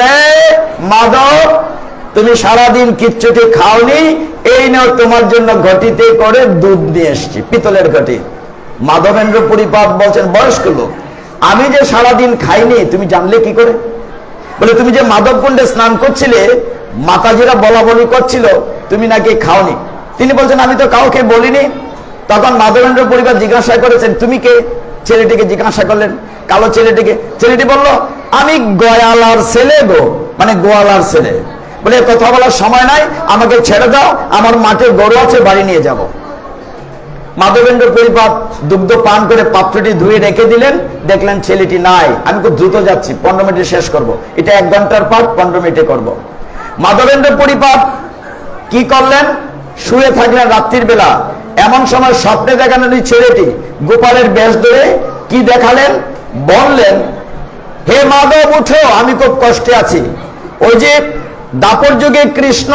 মাধব, তুমি সারাদিন কিচ্ছুটি খাওনি, এই নাও তোমার জন্য ঘটিতে করে দুধ নিয়ে এসছি, পিতলের ঘটি। মাধবেন্দ্র পরিপাত বলছেন, বয়স্ক লোক, আমি যে সারাদিন খাইনি তুমি জানলে কি করে? বলে, তুমি যে মাধব কুণ্ডে স্নান করছিলে, মাতাজিরা বলা বলি করছিল তুমি নাকি খাওনি। তিনি বলছেন, আমি তো কাউকে বলিনি। তখন মাধবেন্দ্র পরিবার জিজ্ঞাসা করেছেন, তুমি কে? ছেলেটিকে জিজ্ঞাসা করলেন, কালো ছেলেটিকে। ছেলেটি বলল, আমি গয়ালার ছেলে গো, মানে গোয়ালার ছেলে। বলে, কথা বলার সময় নাই, আমাকে ছেড়ে দাও, আমার মাঠে গরু আছে, বাড়ি নিয়ে যাব। মাধবেন্দ্র পরিপাত দুগ্ধ পান করে পাত্রটি ধুয়ে রেখে দিলেন, দেখলেন ছেলেটি নাই। আমি খুব দ্রুত যাচ্ছি, 15 মিনিটে শেষ করব, এটা 1 ঘন্টার পাঠ, 15 মিনিটে করব। মাধবেন্দ্র পরিপাত কি করলেন? শুয়ে থাকলেন রাত্রির বেলা। এমন সময় স্বপ্নে দেখালেন ওই ছেলেটি গোপালের বেশ ধরে কি দেখালেন? বললেন, হে মাধব, উঠো, আমি খুব কষ্টে আছি। ওই যে দাপর যুগে কৃষ্ণ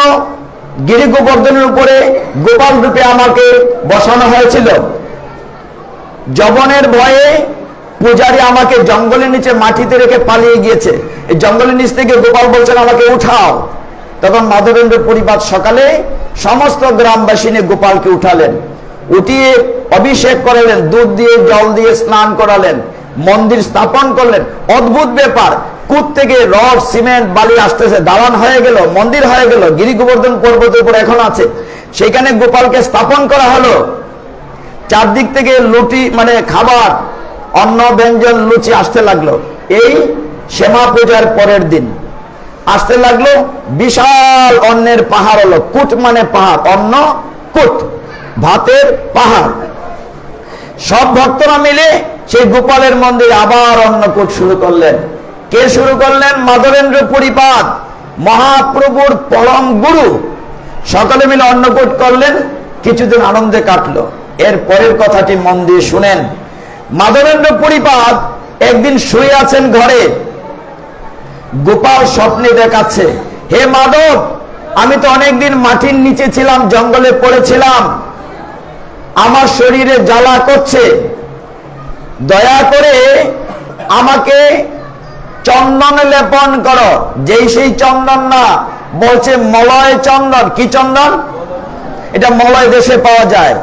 গিরি গোবর্ধনের উপরে গোপাল রূপে আমাকে বসানো হয়েছিল, যবনের ভয়ে পূজারী আমাকে জঙ্গলের নিচে মাটিতে রেখে পালিয়ে গিয়েছে। এই জঙ্গলের নিচ থেকে গোপাল বলছেন, আমাকে উঠাও। তখন মাধবেন্দ্র পরিপাত সকালে সমস্ত গ্রামবাসী নিয়ে গোপালকে উঠালেন, উঠিয়ে অভিষেক করালেন, দুধ দিয়ে জল দিয়ে স্নান করালেন, মন্দির স্থাপন করলেন। অদ্ভুত ব্যাপার, কূপ থেকে রড সিমেন্ট বালি আসতেছে, দালান হয়ে গেল, মন্দির হয়ে গেল, গিরি গোবর্ধন পর্বতের উপর এখন আছে, সেখানে গোপালকে স্থাপন করা হলো। চারদিক থেকে লুটি মানে খাবার, অন্ন ব্যঞ্জন লুচি আসতে লাগলো। এই শ্যামা পূজার পরের দিন আসতে লাগলো বিশাল অন্নের পাহাড় হলো। কূট মানে পাহাড়, অন্ন কূট, ভাতের পাহাড়। সব ভক্তরা মিলে সেই গোপালের মন্দিরে আবার অন্নকূট শুরু করলেন। কে শুরু করলেন? মাধবেন্দ্র পরিপাত, মহাপ্রভুর পরম গুরু। সকলে মিলে অন্নকূট করলেন, কিছুদিন আনন্দে কাটলো। এর পরের কথাটি মন দিয়ে শুনেন। মাধবেন্দ্র পরিপাত একদিন শুয়ে আছেন ঘরে, গোপাল স্বপ্নে দেখাচ্ছে, হে মাধব, আমি তো অনেকদিন মাটির নিচে ছিলাম, জঙ্গলে পড়েছিলাম, আমার শরীরে জ্বালা করছে, দয়া করে আমাকে চন্দন লেপন করো। যেই সেই চন্দন না, বলছে মলয় চন্দন। কি চন্দন? এটা মলয় দেশে পাওয়া যায়।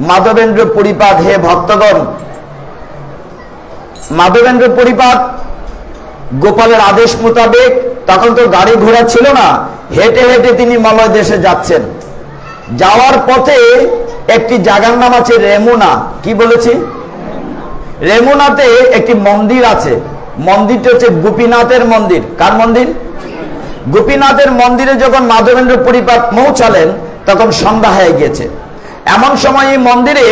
মাধবেন্দ্র পরিপাত, হে ভক্তগণ, মাধবেন্দ্র পরিপাত গোপালের আদেশ মোতাবেক, তখন তো গাড়ি ঘোড়া ছিল না, হেঁটে হেঁটে তিনি মলয় দেশে যাচ্ছেন। যাওয়ার পথে একটি জায়গার নাম আছে রেমুনা। কি বলেছি? রেমুনাতে একটি মন্দির আছে। মন্দিরটা হচ্ছে গোপীনাথের মন্দির। কার মন্দির? গোপীনাথের মন্দিরে যখন মাধবেন্দ্র পরিপাত পৌঁছালেন, তখন সন্ধ্যা হয়ে গিয়েছে। এমন সময় এই মন্দিরে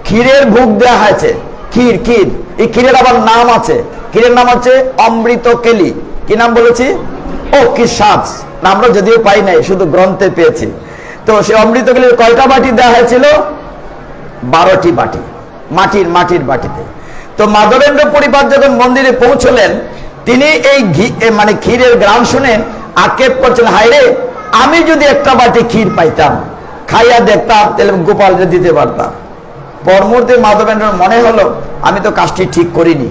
ক্ষীরের ভোগ দেওয়া হয়েছে। ক্ষীর, ক্ষীর, এই ক্ষীরের আবার নাম আছে। ক্ষীরের নাম হচ্ছে অমৃত কেলি। কি নাম বলেছি? ও কি স্বাদ! আমরা যদিও পাই নাই, শুধু গ্রন্থে পেয়েছি। তো সে অমৃত কেলির কয়টা বাটি দেওয়া হয়েছিল? 12টি বাটি, মাটির বাটিতে। তো মাধবেন্দ্র পরিপাত যখন মন্দিরে পৌঁছলেন, তিনি এই মানে ক্ষীরের গ্রাম শুনে আক্ষেপ করছেন, হায় রে, আমি যদি একটা বাটি ক্ষীর পাইতাম, খাইয়া দেখতাম, তাহলে গোপালকে দিতে পারতাম। পর মুহূর্তে মাধবেন্দ্র মনে হলো, আমি তো কাজটি ঠিক করিনি,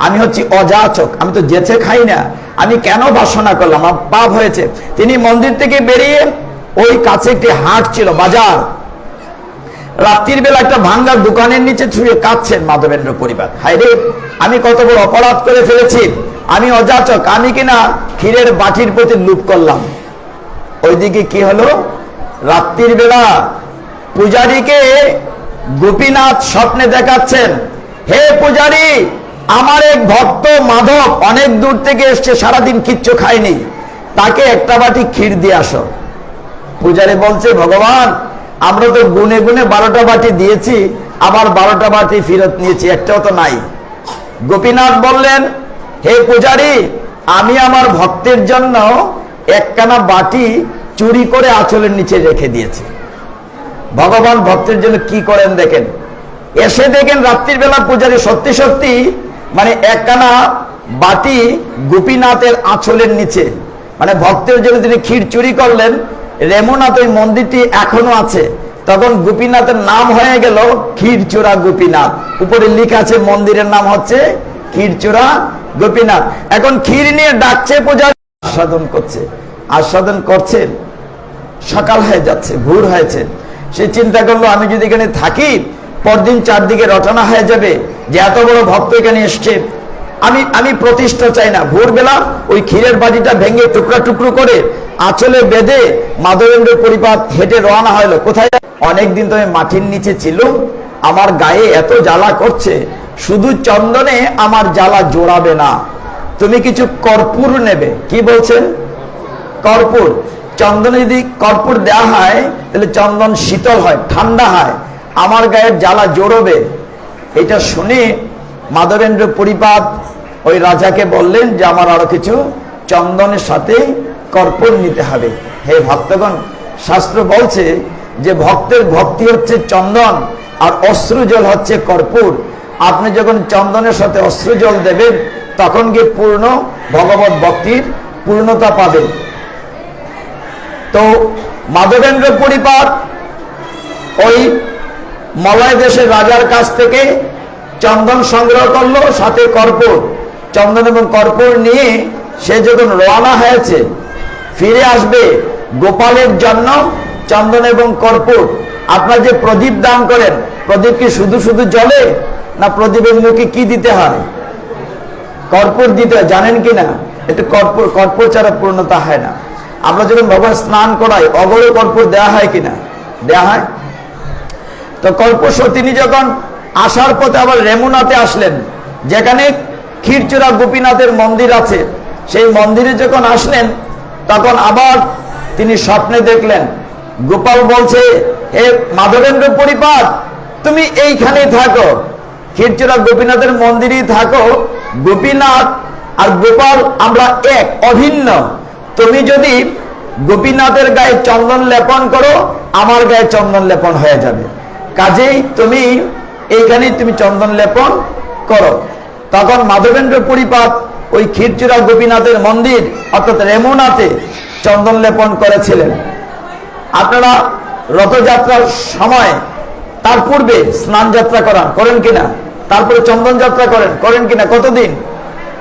আমি হচ্ছি অযাচক, আমি তো যেচে খাই না, আমি কেন বাসনা করলাম, আমার পাপ হয়েছে। তিনি মন্দির থেকে বেরিয়ে ওই কাছে একটি হাট ছিল, বাজার। রাত্রির বেলা একটা ভাঙ্গার দোকানের নিচে ছুঁয়ে কাঁদছেন মাধবেন্দ্র পরিপাত, হায় রে, আমি কত বড় অপরাধ করে ফেলেছি, আমি অযাচক, আমি কিনা ক্ষীরের বাটির প্রতি লোভ করলাম। ওইদিকে কি হলো? রাত্রির বেলা পূজারীকে গোপীনাথ স্বপ্নে দেখাচ্ছেন, হে পূজারী, আমার এক ভক্ত মাধব অনেক দূর থেকে এসছে, সারাদিন কিচ্ছু খায়নি, তাকে একটা বাটি ক্ষীর দিয়ে আসো। পূজারী বলছে, ভগবান, আমরা তো গুনে গুনে 12টা বাটি দিয়েছি, আবার 12টা বাটি ফেরত নিয়েছি, একটাও তো নাই। গোপীনাথ বললেন, হে পূজারী, আমি আমার ভক্তের জন্য একখানা বাটি চুরি করে আঁচলের নিচে রেখে দিয়েছি। ভগবান ভক্তের জন্য কি করেন দেখেন। এসে দেখেন রাত্রির বেলা পূজারী সত্যি সত্যি মানে একখানা বাটি গোপীনাথের আঁচলের নিচে, মানে ভক্তের জন্য তিনি ক্ষীর চুরি করলেন। রেমুনাথ ওই মন্দিরটি এখনো আছে। তখন গোপীনাথের নাম হয়ে গেল ক্ষীরচোরা গোপীনাথ। উপরে লেখা আছে মন্দিরের নাম হচ্ছে ক্ষীরচোরা গোপীনাথ। এখন ক্ষীর নিয়ে ডাকছে পূজারী, আস্বাদন করছে। আস্বাদন করছেন, সকাল হয়ে যাচ্ছে, ভোর হয়েছে। সে চিন্তা করলো আমি যদি এখানে থাকি পরদিন চারদিকে রটনা হয়ে যাবে যে এত বড় ভক্ত এখানে এসছে। আমি প্রতিষ্ঠা চাই না। ভোরবেলা ওই ক্ষীরের বাটিটা ভেঙে টুকরা টুকরো করে আঁচলে বেঁধে মাধবেন্দ্র পরিপাত হেঁটে রওনা হলো। কোথায়? অনেকদিন তো আমি মাটির নিচে ছিল, আমার গায়ে এত জ্বালা করছে, শুধু চন্দনে আমার জ্বালা জোড়াবে না, তুমি কিছু কর্পূর নেবে। কি বলছেন? কর্পূর। চন্দনে যদি কর্পূর দেওয়া হয় তাহলে চন্দন শীতল হয়, ঠান্ডা হয়, আমার গায়ের জ্বালা জোড়বে। এটা শুনে মাধবেন্দ্র পরিপাত ওই রাজাকে বললেন যে আমার আরো কিছু চন্দনের সাথে কর্পূর নিতে হবে। হে ভক্তগণ, শাস্ত্র বলছে যে ভক্তের ভক্তি হচ্ছে চন্দন আর অশ্রুজল হচ্ছে কর্পূর। আপনি যখন চন্দনের সাথে অশ্রুজল দেবেন তখন গিয়ে পূর্ণ ভগবত ভক্তির পূর্ণতা পাবেন। তো মাধবেন্দ্র পরিপাত ওই মলয় দেশের রাজার কাছ থেকে চন্দন সংগ্রহ করলো, সাথে কর্পূর। চন্দন এবং কর্পূর নিয়ে সে যখন রওনা হয়েছে, ফিরে আসবে গোপালের জন্য চন্দন এবং কর্পূর। আপনার যে প্রদীপ দান করেন, প্রদীপ কি শুধু শুধু জ্বলে, না প্রদীপের মুখে কি দিতে হয়? কর্পূর দিতে হয়, জানেন কিনা? একটু কর্পূর ছাড়া পূর্ণতা হয় না। আমরা যখন ভগবান স্নান করাই অগরে কর্পূর দেওয়া হয় কিনা? দেওয়া হয়। তো কর্পূর তিনি যখন আসার পথে আবার রেমুনাতে আসলেন, যেখানে ক্ষীরচোরা গোপীনাথের মন্দির আছে, সেই মন্দিরে যখন আসলেন তখন আবার তিনি স্বপ্নে দেখলেন গোপাল বলছে, হে মাধবেন্দ্র পরিপাত, তুমি এইখানেই থাকো, ক্ষীরচোরা গোপীনাথের মন্দিরেই থাকো। গোপীনাথ আর গোপাল আমরা এক, অভিন্ন। তুমি যদি গোপীনাথের গায়ে চন্দন লেপন করো, আমার গায়ে চন্দন লেপন হয়ে যাবে। কাজেই তুমি এইখানেই তুমি চন্দন লেপন করো। তখন মাধবেন্দ্র পরিপাত ওই ক্ষীরচোরা গোপীনাথের মন্দির অর্থাৎ রেমুনাতে চন্দন লেপন করেছিলেন। আপনারা রথযাত্রার সময় তার পূর্বে স্নান যাত্রা করেন কিনা? তারপরে চন্দন যাত্রা করেন কিনা? কতদিন?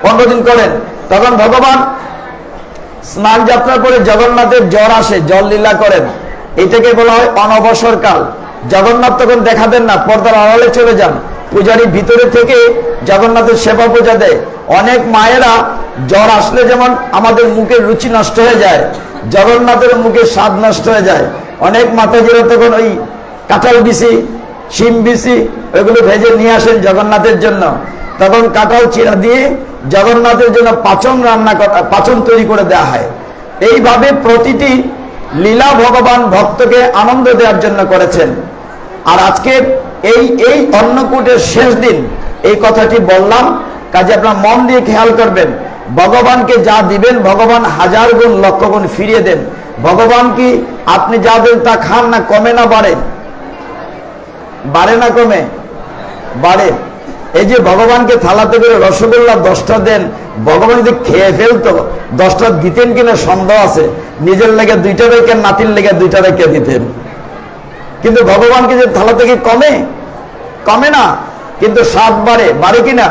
15 দিন করেন। তখন ভগবান স্নান যাত্রার পরে জগন্নাথের জ্বর আসে, জল লীলা করেন। এটাকে বলা হয় অনবসর কাল। জগন্নাথ তখন দেখাবেন না, পর্দার আড়ালে চলে যান। পূজারী ভিতরে থেকে জগন্নাথের সেবা পূজা দেয়। অনেক মায়েরা জ্বর আসলে যেমন আমাদের মুখের রুচি নষ্ট হয়ে যায়, জগন্নাথের মুখের স্বাদ নষ্ট হয়ে যায়। অনেক মাতাজিরা তখন ওই কাঁঠাল বিচি, শিম বিচি ওইগুলো ভেজে নিয়ে আসেন জগন্নাথের জন্য। তখন কাঁঠাল চিরা দিয়ে জগন্নাথের জন্য পাচন তৈরি করে দেওয়া হয়। এইভাবে প্রতিটি লীলা ভগবান ভক্তকে আনন্দ দেওয়ার জন্য করেছেন। আর আজকে এই অন্নকূটের শেষ দিন এই কথাটি বললাম, কাজে আপনার মন দিয়ে খেয়াল করবেন। ভগবানকে যা দিবেন ভগবান 1000 গুণ লক্ষ গুণ ফিরিয়ে দেন। ভগবান কি আপনি যা দেন তা খান না কমে না বাড়ে? বাড়ে না কমে? বাড়ে। এই যে ভগবানকে থালাতে করে রসগোল্লা 10টা দেন, ভগবান যদি খেয়ে ফেলতো 10টা দিতেন কিনা সন্দেহ আছে। নিজের লেগে 2টা রেখে, নাতির লেগে 2টা রেখে দিতেন। কিন্তু ভগবানকে যে থালা থেকে কমে না, কিন্তু স্বাদ বাড়ে কিনা?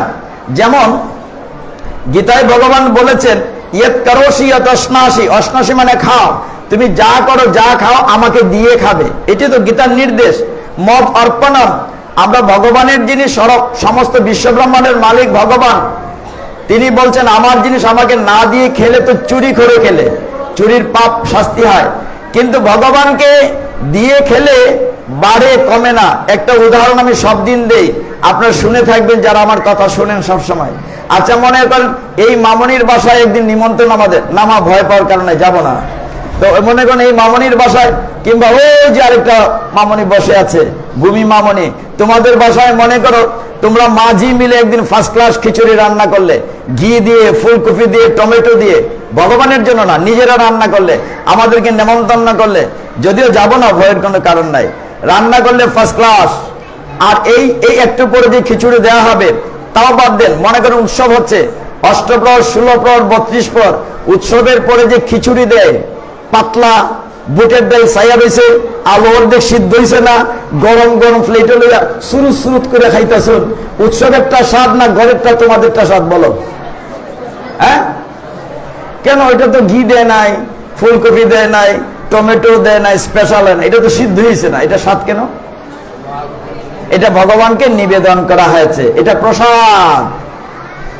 যেমন গীতায় ভগবান বলেছেন, ইয়ৎ করোষি ইয়ৎ অশ্নাসি। অশ্নাসি মানে খাও, তুমি যা করো যা খাও আমাকে দিয়ে খাবে। এটি তো গীতার নির্দেশ। মদ অর্পণম, আমরা ভগবানের জিনিস, সমস্ত বিশ্বব্রহ্মাণ্ডের মালিক ভগবান, তিনি বলছেন আমার জিনিস আমাকে না দিয়ে খেলে তো চুরি করে খেলে, চুরির পাপ শাস্তি হয়। কিন্তু ভগবানকে দিয়ে খেলে বাড়ে, কমে না। একটা উদাহরণ আমি সব দিন দেই, আপনারা শুনে থাকবেন যারা আমার কথা শুনেন সব সময়। আচ্ছা, মনে করেন এই মামনির বাসায় একদিন নিমন্ত্রণ, আমাদের নামা ভয় পাওয়ার কারণে যাব না। তো মনে করেন এই মামনির বাসায়, কিংবা ওই যে আরেকটা মামনি বসে আছে ভূমি মামনি, তোমাদের বাসায় মনে করো তোমরা মাঝি মিলে একদিন ফার্স্ট ক্লাস খিচুড়ি রান্না করলে, ঘি দিয়ে, ফুলকপি দিয়ে, টমেটো দিয়ে, ভগবানের জন্য না, নিজেরা রান্না করলে, আমাদেরকে নেমন্তন্ন করলে, যদিও যাব না, ভয়ের কোনো কারণ নাই, রান্না করলে ফার্স্ট ক্লাস। আর এই একটু পরে যে খিচুড়ি দেওয়া হবে, তাও বাদ দেন, মনে করেন উৎসব হচ্ছে, অষ্টপ্রহর, 16 প্রহর, 32 প্রহর, উৎসবের পরে যে খিচুড়ি দেয়, পাতলা বুটের ডাল ছাইয়া রয়েছে, আলু অর্ধেক সিদ্ধ হয়েছে না, গরম গরম প্লেটে লইয়া সুরুত সুরুত করে খাইতেছুন, উৎসবেরটা স্বাদ না ঘরেরটা তোমাদেরটা স্বাদ বলো? হ্যাঁ, কেন? এটা তো ঘি দেয় নাই, ফুলকপি দেয় নাই, টমেটো দেয় নাই, স্পেশাল হয় না, এটা তো সিদ্ধ হয়েছে না, এটা স্বাদ কেন? এটা ভগবানকে নিবেদন করা হয়েছে, এটা প্রসাদ।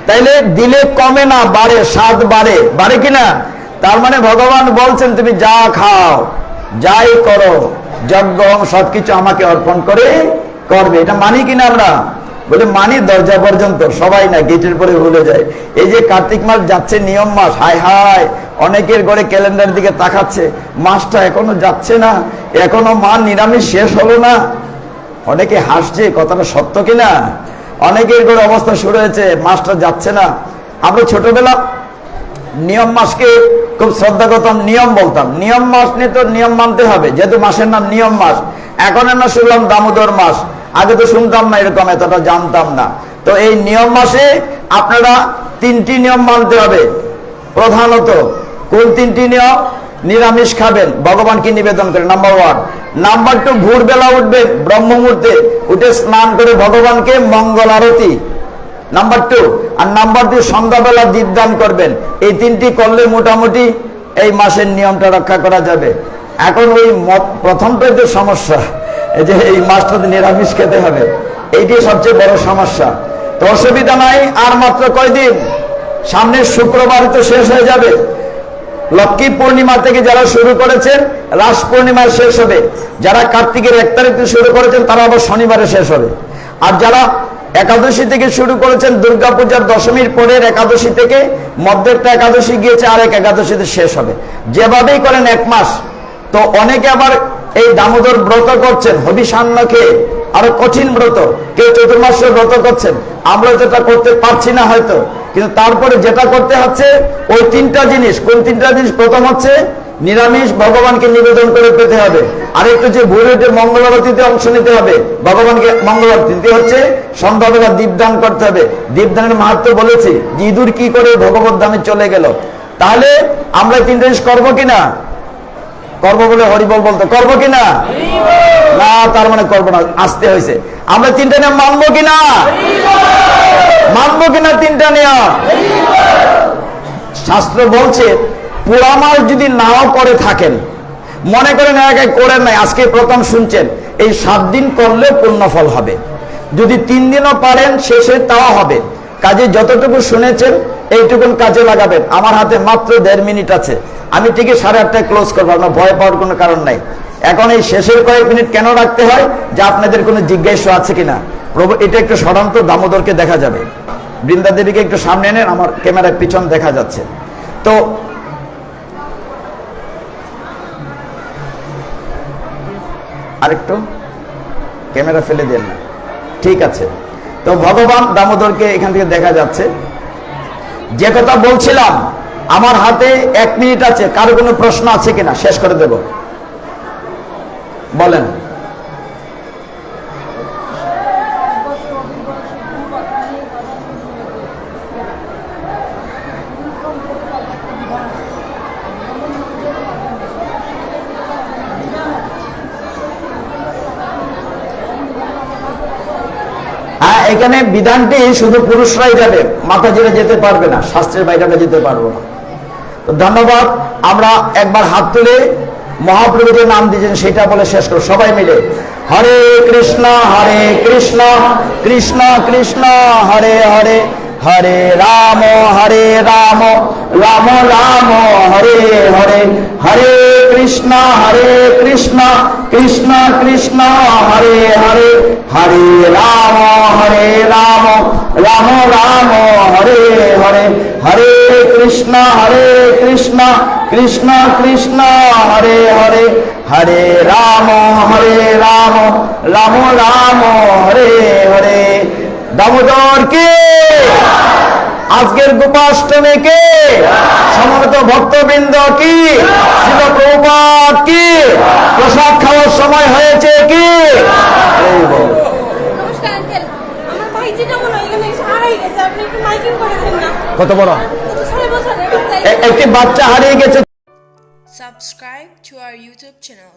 তাইলে দিলে কমে না, বাড়ে, স্বাদ বাড়ে, বাড়ে কিনা? তার মানে ভগবান বলছেন তুমি যা খাও, যাই করো, যজ্ঞ সবকিছু আমাকে অর্পণ করে করবে। এটা মানি কিনা আমরা? বলে মানি, দরজা পর্যন্ত, সবাই না, গেটের পরে ভুলে যায়। এই যে কার্তিক মাস যাচ্ছে, নিয়ম মাস, হায় হায়, অনেকের ঘরে ক্যালেন্ডার দিকে তাকাচ্ছে, মাসটা এখনো যাচ্ছে না, এখনো মা নিরামিষ শেষ হলো না। অনেকে হাসছে, কথাটা সত্য কিনা? অনেকের ঘরে অবস্থা শুরু হয়েছে, মাসটা যাচ্ছে না। আমরা ছোটবেলা নিয়ম মাসকে খুব শ্রদ্ধা করতাম, নিয়ম বলতাম। নিয়ম মাস নিয়ে তো নিয়ম মানতে হবে, যেহেতু মাসের নাম নিয়ম মাস। এখন আমরা শুনলাম দামোদর মাস, আগে তো শুনতাম না, এরকম এতটা জানতাম না। তো এই নিয়ম মাসে আপনারা 3টি নিয়ম মানতে হবে প্রধানত। কোন 3টি নিয়ম? নিরামিষ খাবেন, ভগবানকে নিবেদন করে, নাম্বার 1। নাম্বার 2, ভোরবেলা উঠবেন, ব্রহ্ম মুহূর্তে উঠে স্নান করে ভগবানকে মঙ্গল আরতি, নাম্বার 2। আর নাম্বার 3, সন্ধ্যাবেলা দীপদান করবেন। এই 3টি করলে মোটামুটি এই মাসের নিয়মটা রক্ষা করা যাবে। এখন ওই প্রথমটাই তো সমস্যা, এই যে এই মাসটাতে নিরামিষ খেতে হবে, এইটি সবচেয়ে বড় সমস্যা। তো অসুবিধা নাই, আর মাত্র কয়দিন, সামনের শুক্রবার তো শেষ হয়ে যাবে। লক্ষ্মী পূর্ণিমা থেকে যারা শুরু করেছেন, রাস পূর্ণিমায় শেষ হবে। যারা কার্তিকের 1 তারিখ থেকে শুরু করেছেন, তারা আবার শনিবারে শেষ হবে। আর যারা একাদশী থেকে শুরু করেছেন, দুর্গাপূজার দশমীর পরের একাদশী থেকে মধ্যেরটা একাদশী গিয়েছে, আরেক একাদশীতে শেষ হবে। যেভাবেই করেন 1 মাস। তো অনেকে আবার এই দামোদর ব্রত করছেন, হবিষান্ন খেয়ে, আরো কঠিন ব্রত, কেউ চতুর্মাসের ব্রত করছেন। আমরা যেটা করতে পারছি না হয়তো, কিন্তু তারপরে যেটা করতে হচ্ছে ওই 3টা জিনিস। কোন 3টা জিনিস? প্রথম হচ্ছে নিরামিষ ভগবানকে নিবেদন করে পেতে হবে। আরেকটু যে ভোরে উঠে মঙ্গল আরতিতে অংশ নিতে হবে, ভগবানকে মঙ্গল আরতি। দ্বিতীয় হচ্ছে সন্ধ্যাবেলা দীপদান করতে হবে। দীপদানের মাহাত্ম বলেছি, ইঁদুর কি করে ভগবত ধামে চলে গেল। তাহলে আমরা 3টা জিনিস করবো কিনা? করবো বলে হরিবল বলতে, করবো কিনা? না, তার মানে করবো না, আসতে হয়েছে। আমরা 3টা নিয়ম মানবো কিনা? মানবো কিনা 3টা নিয়ম? শাস্ত্র বলছে পুরা মাস যদি নাও করে থাকেন, মনে করেন এক করেন নাই, আজকে প্রথম শুনছেন, এই 7 দিন করলে পূর্ণ ফল হবে। যদি 3 দিনও পারেন শেষে, তাও হবে। কাজে যতটুকু শুনেছেন এইটুকুন কাজে লাগাবেন। আমার হাতে মাত্র 1.5 মিনিট আছে, আমি ঠিকই 8:30টায় ক্লোজ করবো, আপনার ভয় পাওয়ার কোনো কারণ নাই। এখন এই শেষের কয়েক মিনিট কেন রাখতে হয়, যে আপনাদের কোনো জিজ্ঞাসা আছে কিনা। প্রভু, এটা একটু সরান্ত, দামোদরকে দেখা যাবে। বৃন্দা দেবীকে একটু সামনে এনেন, আমার ক্যামেরার পিছন দেখা যাচ্ছে। তো আরেকটু ক্যামেরা ফেলে দেন না, ঠিক আছে। তো ভগবান দামোদরকে এখান থেকে দেখা যাচ্ছে। যে কথা বলছিলাম, আমার হাতে 1 মিনিট আছে, কারো কোনো প্রশ্ন আছে কিনা, শেষ করে দেব, বলেন। এখানে বিধানটি শুধু পুরুষরাই যাবে, মাতাজিরা যেতে পারবে না, শাস্ত্রের বাইরেটা যেতে পারবো না। তো ধন্যবাদ। আমরা একবার হাত তুলে মহাপ্রভু যে নাম দিয়েছেন সেটা বলে শেষ করো সবাই মিলে। হরে কৃষ্ণ কৃষ্ণ কৃষ্ণ হরে হরে, হরে রাম রাম রাম হরে হরে, হরে কৃষ্ণ কৃষ্ণ কৃষ্ণ হরে হরে, হরে রাম রাম হরে হরে, হরে কৃষ্ণ কৃষ্ণ কৃষ্ণ হরে হরে, হরে রাম রাম হরে হরে। দামোদর কি? আজকের গোপাষ্টমী কি? সমবেত ভক্তবৃন্দ কি? শিল প্রভুপাদ কি? প্রসাদ খাওয়ার সময় হয়েছে কি? এই বল। নমস্কার আঙ্কেল, আমার ভাই যেটা বলো এখানে এসে হারাই গেছে, আপনি একটু মাইকিং করে দেন না। কত বড়? কত 6 বছরের বাচ্চা। একটি বাচ্চা হারিয়ে গেছে। Subscribe to our YouTube channel.